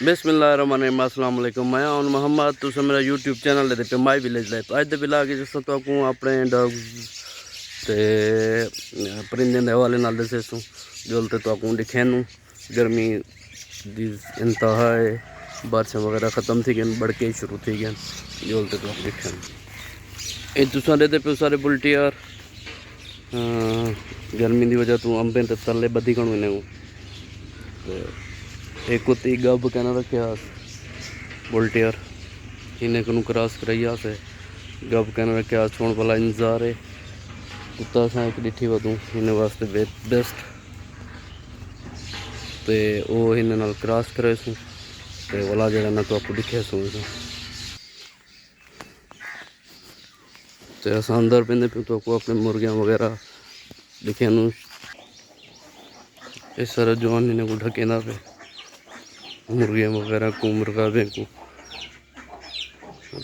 बिस्मिल्लाहिर्रहमानिर्रहीम अस्सलाम वालेकुम। मैं हूं मोहम्मद, तुम मेरा यूट्यूब चैनल है पे माई विलेज लाइफ। अज के ब्लॉग जिस तो अपने डॉग्स ते परिंदे के हवाले नाल दसे सूँ जोलते तो दिखे नू गर्मी की इंतहा है, बारिशें वगैरह ख़त्म थी गई, बड़के शुरू थी गए जोलते तो दिखे ये तुसा देते पे सारे बुल्टी यार गर्मी की वजह तो अंबे तो तले बदी कणु इन्हें एक कुत्ती गब कहना रखा बुल्टियर इन्हें को क्रॉस कराइया से गब कहना रखा छोड़ भला इंतजार है कुत्ता असा एक डिठी वधू इन्हें वास्ते बेस्ट तो वो इन्हें नाल क्रॉस करे सूँ तो वाला जरा ना तो आपको दिखे सूँ तो अस अंदर पेंदे पे तो आपको अपने मुर्गियाँ वगैरह दिखे नू इस सारा जवान इन्हें को ढकेना पे मुर्गियाँ वगैरह को मुर्गा भी को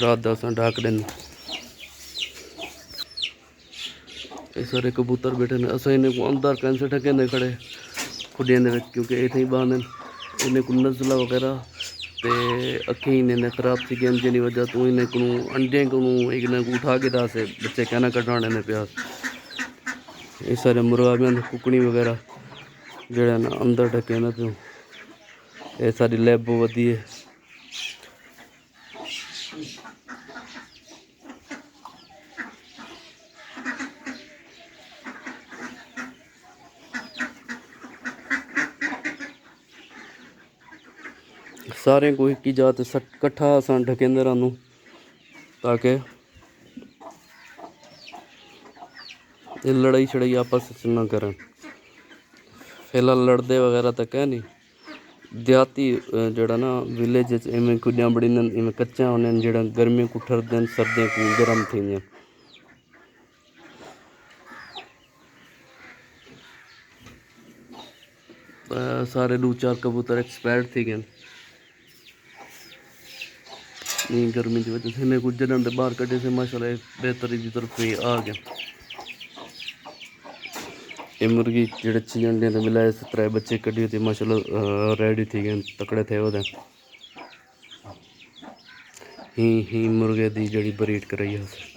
रात का असा ढक दें ये सारे कबूतर बैठे ने अस इन्हें को अंदर कैंसे ढके ने खड़े खुडिया क्योंकि इतने ही बांधे इन्हें को नज़ला वगैरह तो अखी इन्हें खराब थी गई जिनी वजह तो इन्हें को अंडे को इन्हें को उठा के दासे बच्चे कहना कटाने ने प्यास ये सारे मुर्गा भी कुकड़ी वगैरह जड़ा ना अंदर ढके ना प्यो ये सारी लैब वधी है सारे को एक ही जात कट्ठा असा ढकेंदे रहूँ ताकि ये लड़ाई छड़ाई आपस ना करें। फिलहाल लड़ते वगैरह तक है नहीं देहाती जड़ा ना विलेज इवें कुड़ियाँ बड़ी इवें कच्चा होने जड़ा गर्मियों को ठरदे सर्दियों को गर्म थी सारे 2-4 कबूतर एक्सपायर थी गए गर्मी की वजह से इन्हें कुछ जगह से बाहर कटे से माशाल्लाह बेहतरी की तरफ ही आ गया। ये मुर्गी जड़े 6 अंडे तो मिलाए 17 बच्चे कटी थी माशाल्लाह रेडी थी गए तकड़े थे वो ही मुर्गे की जड़ी ब्रीड कराई है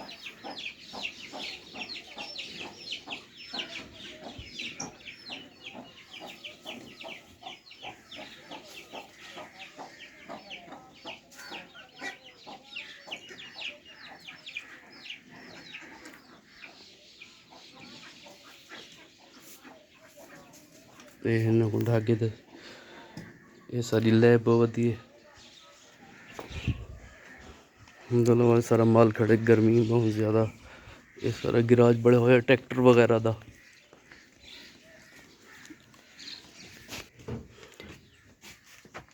इन्हें ढागे तो ये सारी लैब वधी है दोनों सारा माल खड़े गर्मी बहुत ज़्यादा ये सारा गिराज बड़े हुए ट्रैक्टर वगैरह का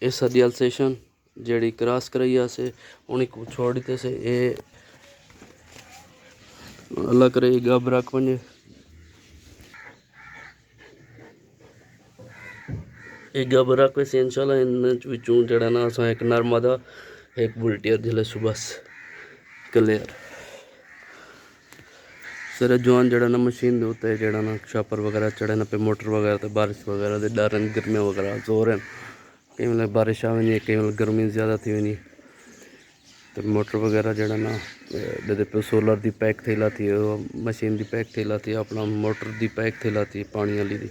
ये सारी अल्सेशन जड़ी क्रॉस कराई से उन्हीं को छोड़ देते से ये अल्लाह करे गब रख वने ये गब रख वैसे इंशाल्लाह इन जड़ा ना असा एक नर्मदा एक बुल्टियर जिले सुबह क्लियर सर जवान जड़ा ना मशीन के उत्ते जड़ा ना छापर वगैरह चढ़े ना पे मोटर वगैरह तो बारिश वगैरह के डर गर्मियाँ वगैरह जोर हैं कई मतलब बारिश आ वनी कई मतलब गर्मी ज़्यादा थी वनी तो मोटर वगैरह जड़ा ना दे पे सोलर की पैक थी लाती मशीन की पैक थी लाती अपना मोटर की पैक थी लाती पानी वाली दी।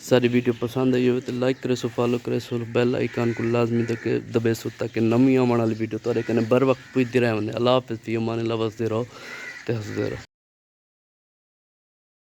सारी वीडियो पसंद आई हो तो लाइक करे सो फॉलो करे सो बेल आइकन को लाजमी दबे सो ताकि नवी आने वाली वीडियो तुरे कने बर वक्त पुजती रहे। अल्लाह हाफिज़, फी अमान अल्लाह, वसदे रहो ते हंसदे रहो।